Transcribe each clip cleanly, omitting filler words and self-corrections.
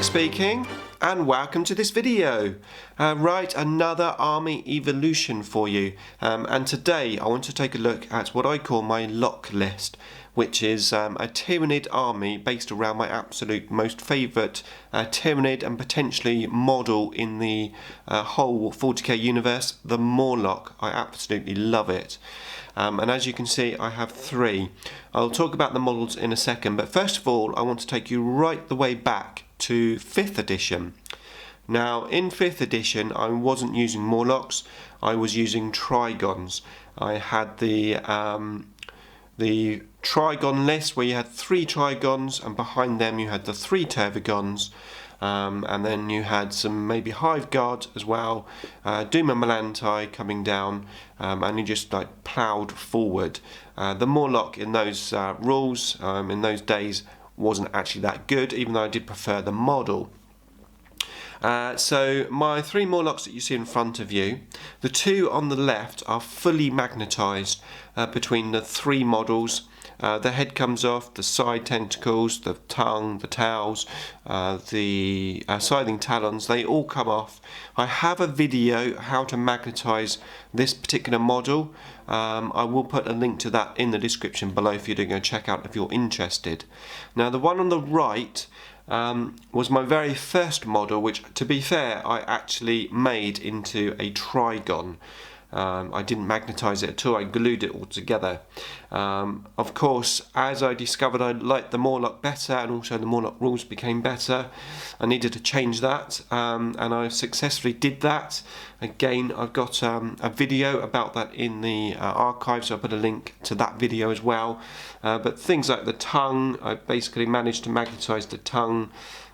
IDIC speaking, and welcome to this video. Right, another army evolution for you, and today I want to take a look at what I call my lock list, which is a Tyranid army based around my absolute most favourite Tyranid and potentially model in the whole 40k universe, the Mawloc. I absolutely love it. And as you can see, I have three. I'll talk about the models in a second, but first of all I want to take you right the way back to 5th edition. Now in 5th edition I wasn't using Mawlocs, I was using Trygons. I had the Trygon list where you had 3 Trygons and behind them you had the 3 Tervigons, and then you had some maybe Hive Guard as well, Doom and Melanti coming down, and you just like ploughed forward. The Mawloc in those rules, in those days, wasn't actually that good, even though I did prefer the model. So my 3 Mawlocs that you see in front of you, the 2 on the left are fully magnetised between the 3 models. The head comes off, the side tentacles, the tongue, the tails, the scything talons, they all come off. I have a video how to magnetise this particular model. I will put a link to that in the description below for you to go check out if you're interested. Now the one on the right was my very first model, which to be fair I actually made into a Trygon. I didn't magnetise it at all, I glued it all together. Of course, as I discovered I liked the Mawloc better, and also the Mawloc rules became better, I needed to change that, and I successfully did that. Again, I've got a video about that in the archive, so I'll put a link to that video as well. But things like the tongue, I basically managed to magnetise the tongue,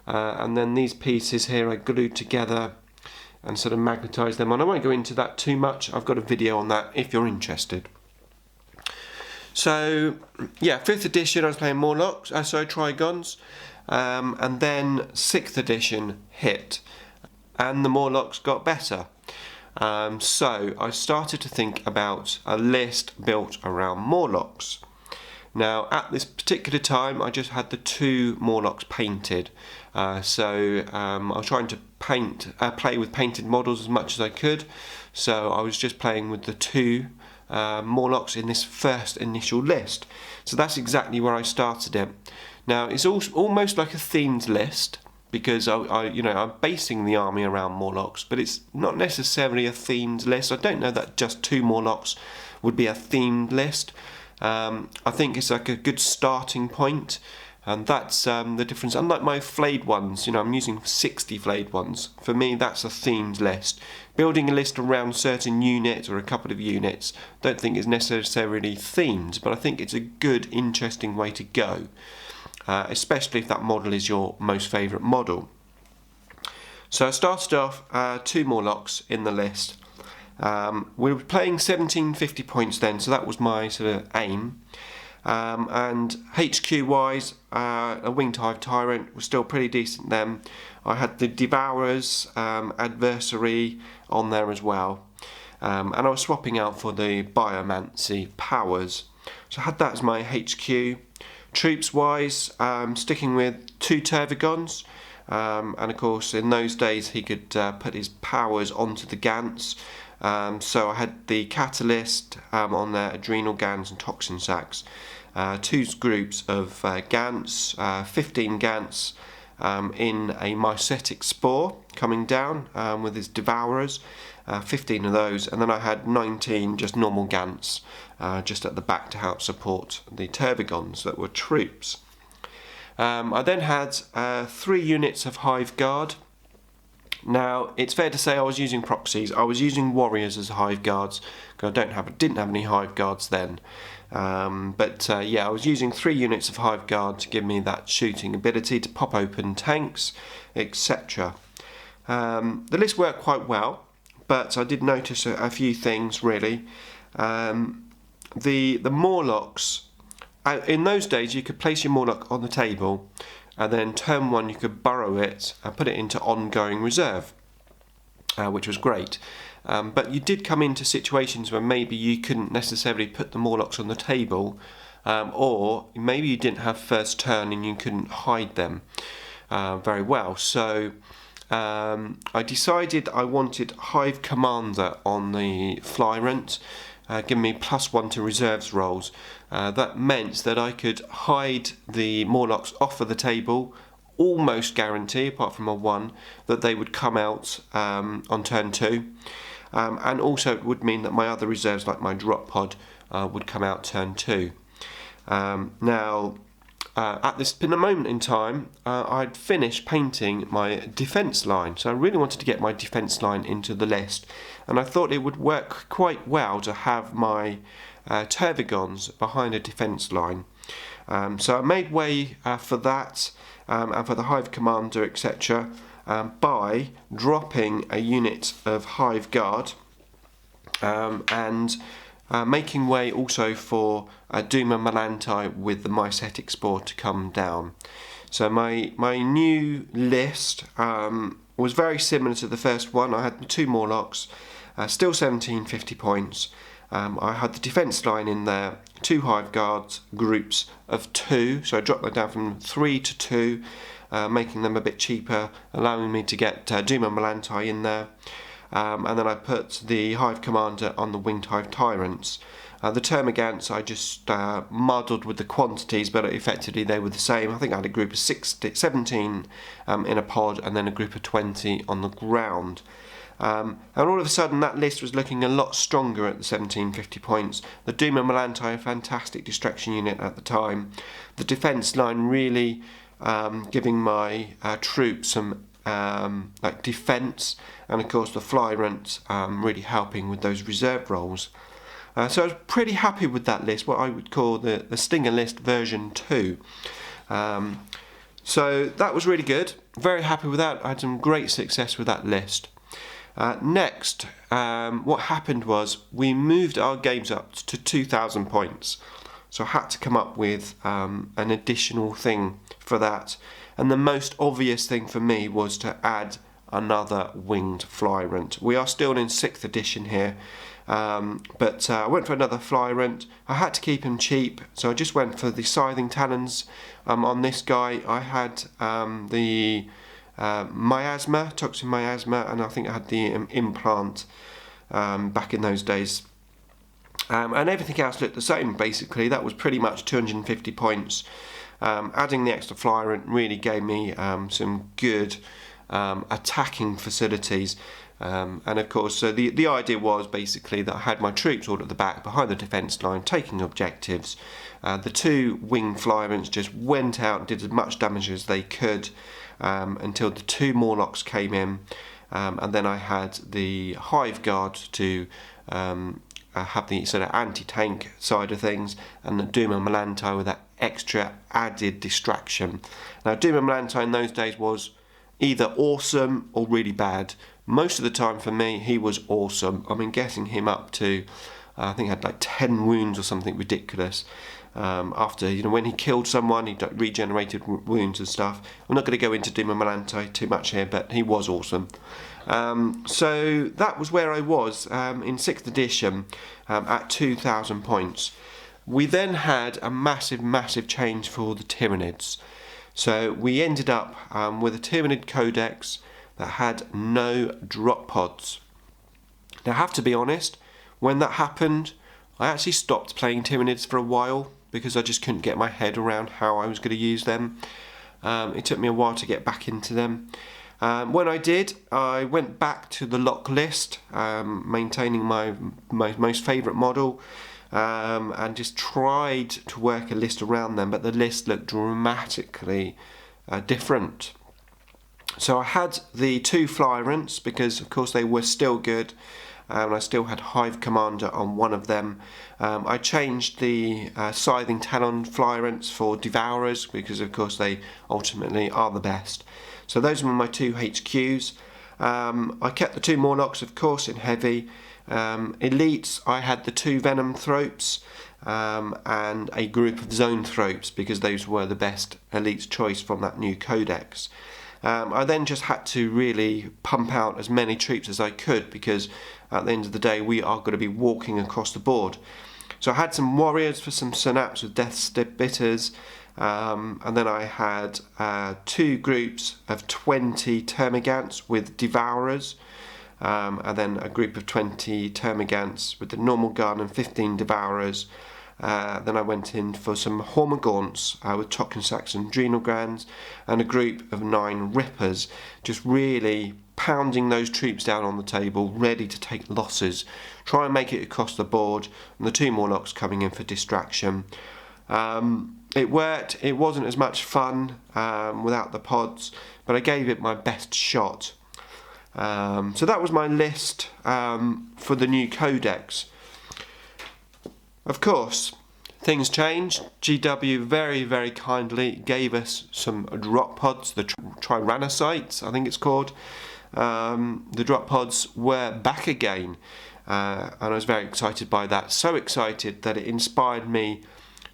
and then these pieces here I glued together and sort of magnetise them, and I won't go into that too much. I've got a video on that if you're interested. So yeah, 5th edition I was playing Mawlocs, Trygons, and then 6th edition hit and the Mawlocs got better. So I started to think about a list built around Mawlocs. Now at this particular time I just had the 2 Mawlocs painted, so I was trying to play with painted models as much as I could, so I was just playing with the 2 Mawlocs in this first initial list. So that's exactly where I started it. Now it's almost like a themed list, because I'm basing the army around Mawlocs, but it's not necessarily a themed list. I don't know that just 2 Mawlocs would be a themed list. I think it's like a good starting point, and that's the difference. Unlike my flayed ones, I'm using 60 flayed ones. For me, that's a themed list. Building a list around certain units or a couple of units, don't think is necessarily themed, but I think it's a good, interesting way to go, especially if that model is your most favourite model. So I started off 2 Mawlocs in the list. We were playing 1750 points then, so that was my sort of aim. And HQ wise, a Winged Hive Tyrant was still pretty decent then. I had the Devourer's adversary on there as well, and I was swapping out for the Biomancy powers. So I had that as my HQ. Troops wise, sticking with 2 Tervigons, and of course in those days he could put his powers onto the Gants. So I had the Catalyst on there, Adrenal Gans and Toxin Sacs. 2 groups of Gants, 15 Gants in a Mycetic Spore coming down with his Devourers, 15 of those, and then I had 19 just normal Gants just at the back to help support the Tervigons that were troops. I then had 3 units of Hive Guard. Now it's fair to say I was using proxies. I was using warriors as Hive Guards because I didn't have any Hive Guards then. Yeah, I was using 3 units of Hive Guard to give me that shooting ability to pop open tanks, etc. The list worked quite well, but I did notice a few things really. The Mawlocs, in those days you could place your Mawloc on the table, and then turn 1 you could burrow it and put it into ongoing reserve, which was great. But you did come into situations where maybe you couldn't necessarily put the Mawlocs on the table, or maybe you didn't have first turn and you couldn't hide them. very well. So I decided I wanted Hive Commander on the Flyrant, giving me +1 to reserves rolls. That meant that I could hide the Mawlocs off of the table, almost guarantee, apart from a 1, that they would come out on turn 2. And also it would mean that my other reserves, like my drop pod, would come out turn 2. Now, at this moment in time, I'd finished painting my defence line, so I really wanted to get my defence line into the list, and I thought it would work quite well to have my Tervigons behind a defence line. So I made way for that and for the Hive Commander, etc., by dropping a unit of Hive Guard and making way also for Duma Melanti with the Mycetic Spore to come down. So my new list was very similar to the first one. I had 2 Mawlocs, still 1750 points. I had the defence line in there, 2 Hive Guards, groups of 2, so I dropped that down from 3 to 2, making them a bit cheaper, allowing me to get Duma Melanti in there. And then I put the Hive Commander on the Winged Hive Tyrants. The Termagants I just muddled with the quantities, but effectively they were the same. I think I had a group of 17 in a pod and then a group of 20 on the ground. And all of a sudden that list was looking a lot stronger at the 1750 points. The Duma Melanti, a fantastic distraction unit at the time. The defence line really giving my troops some like defence, and of course the Flyrant really helping with those reserve rolls. So I was pretty happy with that list, what I would call the Stinger list version 2. So that was really good, very happy with that. I had some great success with that list. Next, what happened was we moved our games up to 2,000 points. So I had to come up with an additional thing for that. And the most obvious thing for me was to add another winged Flyrant. We are still in 6th edition here, but I went for another Flyrant. I had to keep him cheap, so I just went for the Scything Talons. On this guy, I had the miasma, toxin miasma, and I think I had the implant back in those days. And everything else looked the same, basically. That was pretty much 250 points. Adding the extra Flyrant really gave me some good attacking facilities. And of course, so the idea was basically that I had my troops all at the back behind the defence line taking objectives. The 2 winged Flyrants just went out and did as much damage as they could until the 2 Mawlocs came in. And then I had the Hive Guard to have the sort of anti-tank side of things, and the Duma Melanti with that extra added distraction. Now Duma Melanti in those days was either awesome or really bad. Most of the time for me he was awesome. I mean, getting him up to I think I had like 10 wounds or something ridiculous. After, when he killed someone, he regenerated wounds and stuff. I'm not going to go into Duma Melanti too much here, but he was awesome. So that was where I was in 6th edition at 2,000 points. We then had a massive change for the Tyranids. So we ended up with a Tyranid Codex that had no drop pods. Now I have to be honest, when that happened, I actually stopped playing Tyranids for a while because I just couldn't get my head around how I was going to use them. It took me a while to get back into them. When I did, I went back to the lock list, maintaining my most favourite model, and just tried to work a list around them, but the list looked dramatically different. So I had the 2 Flyrants because of course they were still good, and I still had Hive Commander on one of them. I changed the Scything Talon Flyrants for Devourers because of course they ultimately are the best. So those were my 2 HQs. I kept the 2 Mawlocs of course in heavy. Elites, I had the 2 Venom Thropes and a group of Zone Thropes because those were the best Elites choice from that new codex. I then just had to really pump out as many troops as I could because at the end of the day we are going to be walking across the board. So I had some warriors for some synapse with Death's Bitters, and then I had 2 groups of 20 termagants with devourers, and then a group of 20 termagants with the normal gun and 15 devourers. Then I went in for some hormagaunts with toxin sacs and adrenal glands, and a group of 9 rippers, just really pounding those troops down on the table, ready to take losses, try and make it across the board, and the 2 Mawlocs coming in for distraction. It worked. It wasn't as much fun without the pods, but I gave it my best shot. So that was my list for the new codex. Of course, things changed. GW very, very kindly gave us some drop pods, the Tyranid, I think it's called. The drop pods were back again, and I was very excited by that. So excited that it inspired me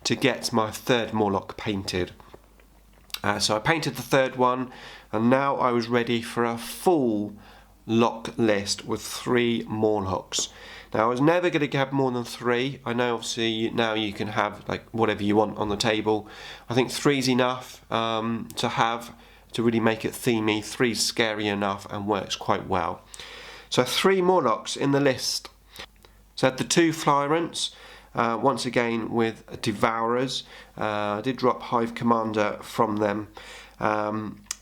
to get my 3rd Mawloc painted. So I painted the 3rd one, and now I was ready for a full lock list with 3 Mawlocs. Now I was never going to have more than 3. I know obviously now you can have like whatever you want on the table. I think 3's enough to have to really make it themey. 3's scary enough and works quite well. So 3 Mawlocs in the list. So I had the 2 Flyrants, once again with Devourers. I did drop Hive Commander from them.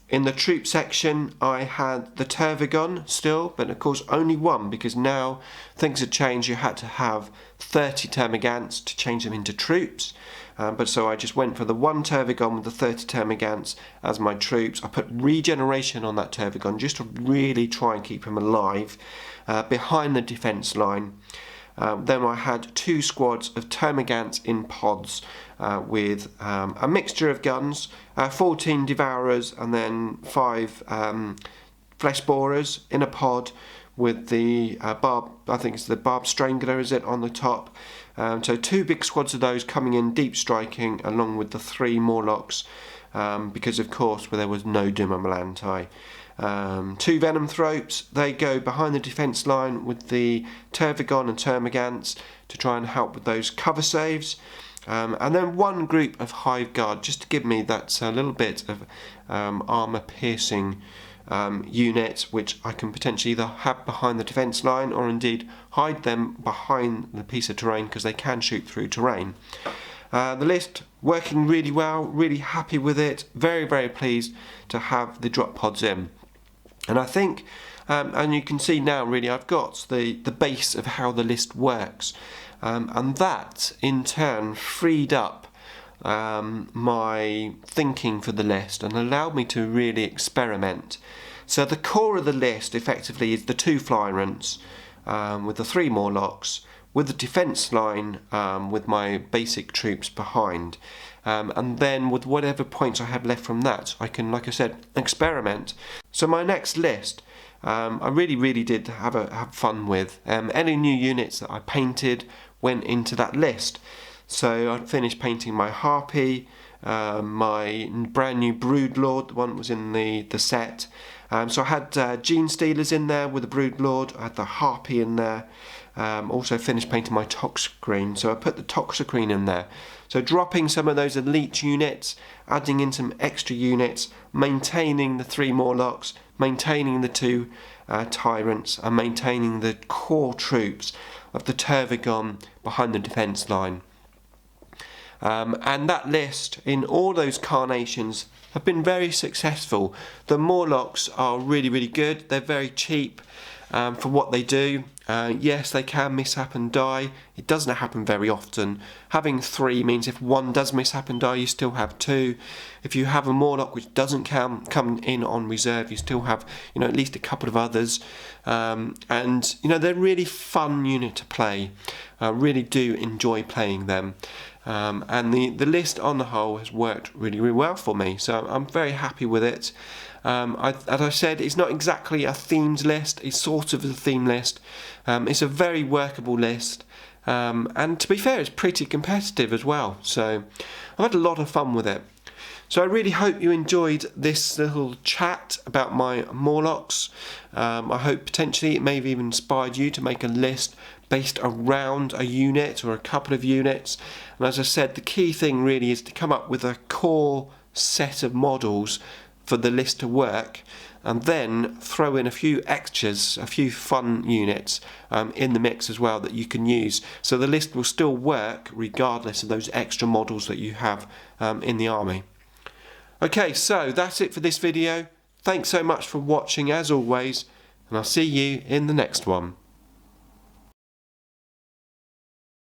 In the troop section I had the Trygon still, but of course only 1, because now things had changed. You had to have 30 termagants to change them into troops. But so I just went for the 1 Trygon with the 30 termagants as my troops. I put regeneration on that Trygon just to really try and keep him alive behind the defence line. Then I had 2 squads of termagants in pods with a mixture of guns, 14 devourers and then 5 flesh borers in a pod with the I think it's the barb strangler, is it, on the top. So 2 big squads of those coming in deep striking along with the 3 Mawlocs, because of course there was no Dumamelanti. 2 Venom Thropes, they go behind the defence line with the Trygon and Termagants to try and help with those cover saves. And then 1 group of Hive Guard, just to give me that little bit of armour piercing unit, which I can potentially either have behind the defence line or indeed hide them behind the piece of terrain, because they can shoot through terrain. The list working really well, really happy with it, very, very pleased to have the drop pods in. And I think, and you can see now really I've got the base of how the list works, and that in turn freed up my thinking for the list and allowed me to really experiment. So the core of the list effectively is the 2 Flyrants with the 3 Mawlocs, with the defence line with my basic troops behind, and then with whatever points I have left from that I can, like I said, experiment. So my next list I really did have fun with. Any new units that I painted went into that list. So I finished painting my Harpy, my brand new Broodlord, the one that was in the set. So I had Gene Stealers in there with the Broodlord, I had the Harpy in there. Also finished painting my Toxicrene, so I put the Toxicrene in there. So dropping some of those elite units, adding in some extra units, maintaining the 3 Mawlocs, maintaining the 2 Tyrants, and maintaining the core troops of the Trygon behind the defence line. And that list, in all those carnations, have been very successful. The Mawlocs are really good. They're very cheap for what they do. Yes, they can mishap and die. It doesn't happen very often. Having 3 means if 1 does mishap and die, you still have 2. If you have a Mawloc which doesn't come in on reserve, you still have, at least a couple of others. And they're really fun unit to play. I really do enjoy playing them. And the list on the whole has worked really well for me, so I'm very happy with it. As I said, it's not exactly a themed list, it's sort of a theme list. It's a very workable list, and to be fair, it's pretty competitive as well, so I've had a lot of fun with it. So I really hope you enjoyed this little chat about my Mawlocs. I hope potentially it may have even inspired you to make a list based around a unit or a couple of units. And as I said, the key thing really is to come up with a core set of models for the list to work, and then throw in a few extras, a few fun units in the mix as well that you can use. So the list will still work regardless of those extra models that you have in the army. Okay, so that's it for this video. Thanks so much for watching as always, and I'll see you in the next one.